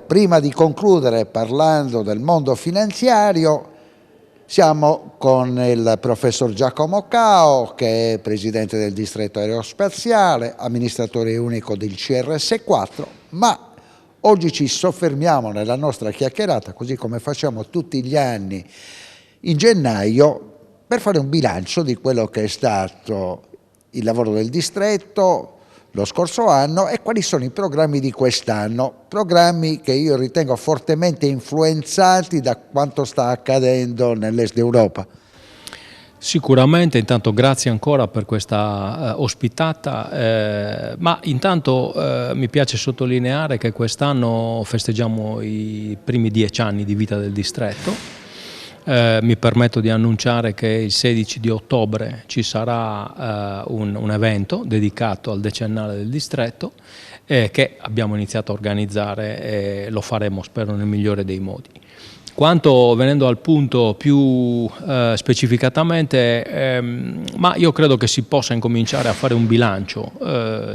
prima di concludere parlando del mondo finanziario, siamo con il professor Giacomo Cao, che è presidente del distretto aerospaziale, amministratore unico del CRS4, ma oggi ci soffermiamo nella nostra chiacchierata, così come facciamo tutti gli anni in gennaio, per fare un bilancio di quello che è stato il lavoro del distretto lo scorso anno e quali sono i programmi di quest'anno, programmi che io ritengo fortemente influenzati da quanto sta accadendo nell'est d'Europa. Sicuramente, intanto grazie ancora per questa ospitata, ma intanto mi piace sottolineare che quest'anno festeggiamo i primi 10 anni di vita del distretto. Mi permetto di annunciare che il 16 di ottobre ci sarà un evento dedicato al decennale del distretto che abbiamo iniziato a organizzare e lo faremo, spero, nel migliore dei modi. Quanto, venendo al punto più specificatamente, ma io credo che si possa incominciare a fare un bilancio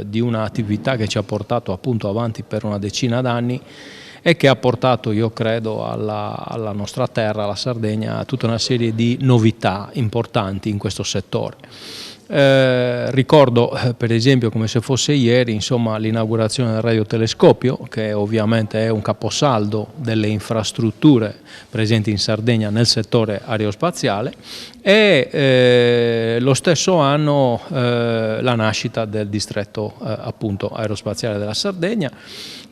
di un'attività che ci ha portato appunto avanti per una decina d'anni e che ha portato, io credo, alla nostra terra, alla Sardegna, tutta una serie di novità importanti in questo settore. Ricordo per esempio, come se fosse ieri, insomma, l'inaugurazione del radiotelescopio, che ovviamente è un caposaldo delle infrastrutture presenti in Sardegna nel settore aerospaziale, e lo stesso anno la nascita del distretto appunto aerospaziale della Sardegna,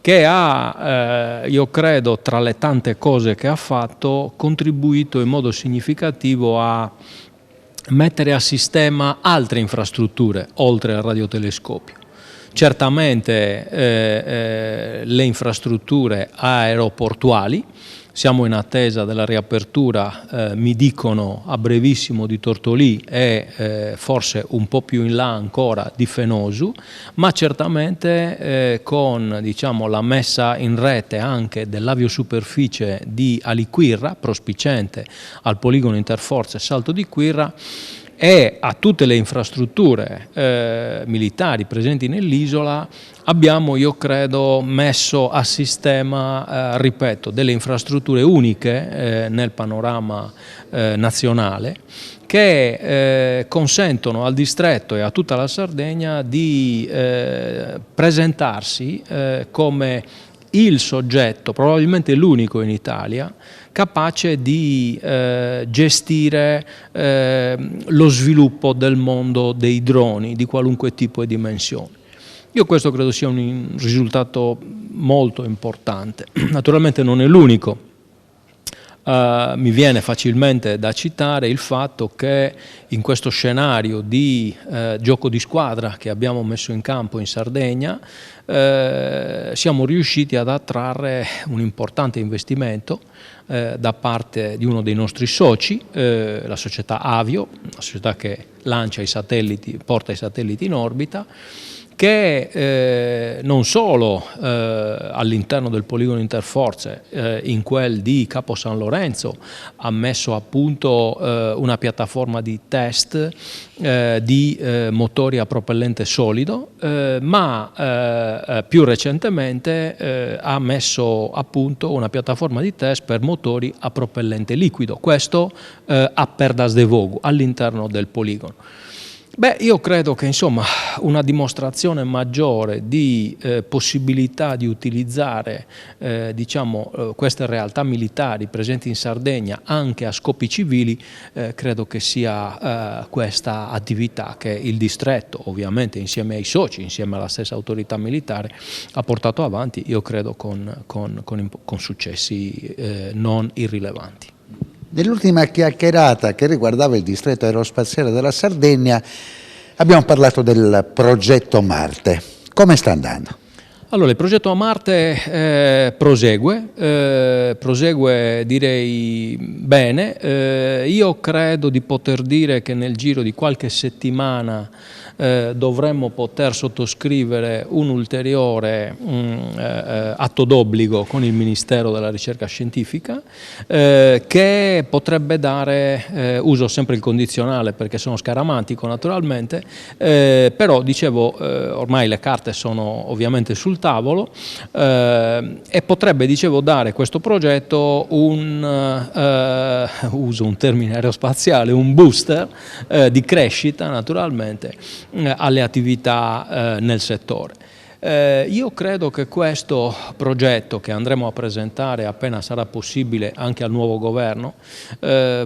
che ha, io credo, tra le tante cose che ha fatto, contribuito in modo significativo a mettere a sistema altre infrastrutture oltre al radiotelescopio. Certamente le infrastrutture aeroportuali, siamo in attesa della riapertura, mi dicono a brevissimo, di Tortolì e forse un po' più in là ancora di Fenosu, ma certamente con, diciamo, la messa in rete anche dell'aviosuperficie di Aliquirra, prospiciente al poligono interforze Salto di Quirra, e a tutte le infrastrutture militari presenti nell'isola, abbiamo, io credo, messo a sistema, ripeto, delle infrastrutture uniche nel panorama nazionale, che consentono al distretto e a tutta la Sardegna di presentarsi come il soggetto, probabilmente l'unico in Italia, capace di gestire lo sviluppo del mondo dei droni di qualunque tipo e dimensione. Io questo credo sia un risultato molto importante. Naturalmente non è l'unico. Mi viene facilmente da citare il fatto che in questo scenario di gioco di squadra che abbiamo messo in campo in Sardegna siamo riusciti ad attrarre un importante investimento da parte di uno dei nostri soci, la società Avio, la società che lancia i satelliti, porta i satelliti in orbita, che non solo all'interno del poligono interforze, in quel di Capo San Lorenzo, ha messo a punto una piattaforma di test di motori a propellente solido, ma più recentemente ha messo a punto una piattaforma di test per motori a propellente liquido, questo a Perdas de Vogu, all'interno del poligono. Beh, io credo che, insomma, una dimostrazione maggiore di possibilità di utilizzare diciamo, queste realtà militari presenti in Sardegna anche a scopi civili, credo che sia questa attività che il distretto, ovviamente insieme ai soci, insieme alla stessa autorità militare, ha portato avanti, io credo con successi non irrilevanti. Nell'ultima chiacchierata che riguardava il distretto aerospaziale della Sardegna abbiamo parlato del progetto Marte. Come sta andando? Allora, il progetto a Marte prosegue direi bene. Io credo di poter dire che nel giro di qualche settimana dovremmo poter sottoscrivere un ulteriore atto d'obbligo con il Ministero della Ricerca Scientifica che potrebbe dare, uso sempre il condizionale perché sono scaramantico naturalmente, però dicevo ormai le carte sono ovviamente sul tavolo e potrebbe, dicevo, dare questo progetto uso un termine aerospaziale, un booster di crescita naturalmente alle attività nel settore. Io credo che questo progetto, che andremo a presentare appena sarà possibile anche al nuovo governo,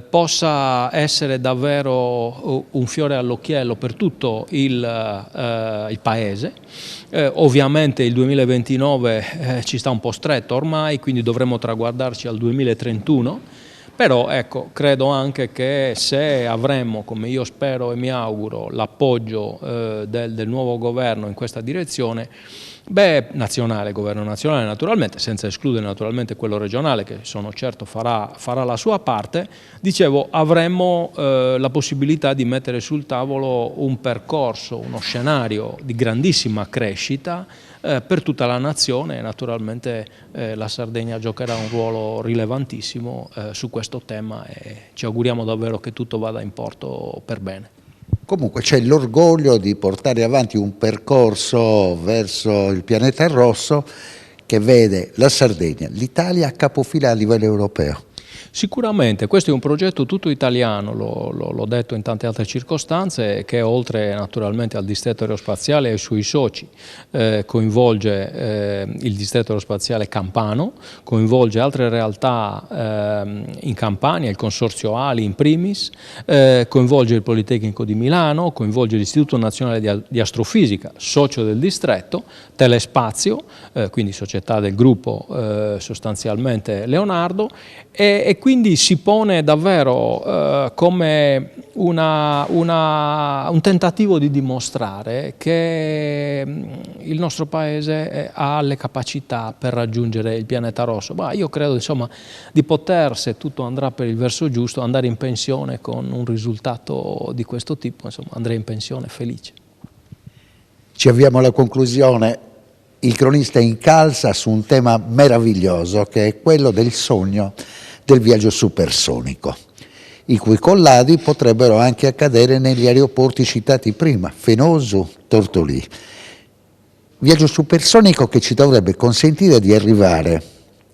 possa essere davvero un fiore all'occhiello per tutto il Paese. Ovviamente il 2029 ci sta un po' stretto ormai, quindi dovremo traguardarci al 2031. Però ecco, credo anche che se avremo, come io spero e mi auguro, l'appoggio del nuovo governo in questa direzione, nazionale, governo nazionale naturalmente, senza escludere naturalmente quello regionale che sono certo farà la sua parte, dicevo, avremmo la possibilità di mettere sul tavolo un percorso, uno scenario di grandissima crescita per tutta la nazione e naturalmente la Sardegna giocherà un ruolo rilevantissimo su questo tema e ci auguriamo davvero che tutto vada in porto per bene. Comunque c'è l'orgoglio di portare avanti un percorso verso il pianeta rosso che vede la Sardegna, l'Italia a capofila a livello europeo. Sicuramente, questo è un progetto tutto italiano, l'ho detto in tante altre circostanze, che oltre naturalmente al distretto aerospaziale e ai suoi soci coinvolge il distretto aerospaziale campano, coinvolge altre realtà in Campania, il consorzio Ali in primis, coinvolge il Politecnico di Milano, coinvolge l'Istituto Nazionale di Astrofisica, socio del distretto, Telespazio, quindi società del gruppo sostanzialmente Leonardo, e quindi si pone davvero come un tentativo di dimostrare che il nostro Paese ha le capacità per raggiungere il pianeta rosso. Ma io credo insomma di poter, se tutto andrà per il verso giusto, andare in pensione con un risultato di questo tipo, insomma andrei in pensione felice. Ci avviamo alla conclusione. Il cronista incalza su un tema meraviglioso che è quello del sogno del viaggio supersonico, i cui colladi potrebbero anche accadere negli aeroporti citati prima, Fenosu, Tortolì. Viaggio supersonico che ci dovrebbe consentire di arrivare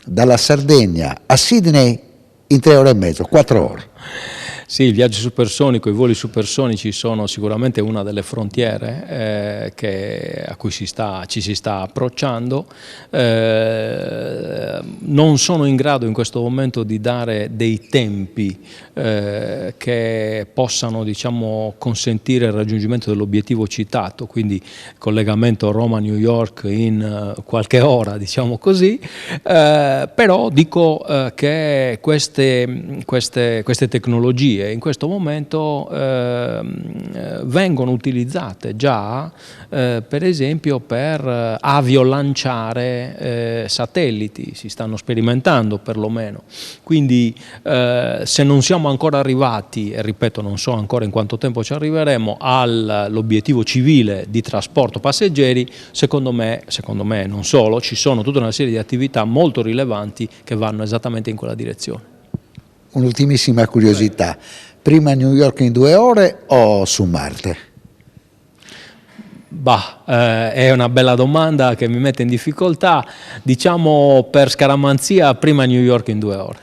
dalla Sardegna a Sydney in 3 ore e mezzo, 4 ore. Sì, il viaggio supersonico, i voli supersonici sono sicuramente una delle frontiere a cui ci si sta approcciando. Non sono in grado in questo momento di dare dei tempi che possano, diciamo, consentire il raggiungimento dell'obiettivo citato, quindi collegamento Roma-New York in qualche ora, diciamo così, però dico che queste tecnologie in questo momento vengono utilizzate già per esempio per aviolanciare satelliti, si stanno sperimentando perlomeno, quindi se non siamo ancora arrivati, e ripeto non so ancora in quanto tempo ci arriveremo, all'obiettivo civile di trasporto passeggeri, secondo me non solo, ci sono tutta una serie di attività molto rilevanti che vanno esattamente in quella direzione. Un'ultimissima curiosità, prima New York in 2 ore o su Marte? È una bella domanda che mi mette in difficoltà, diciamo per scaramanzia prima New York in 2 ore.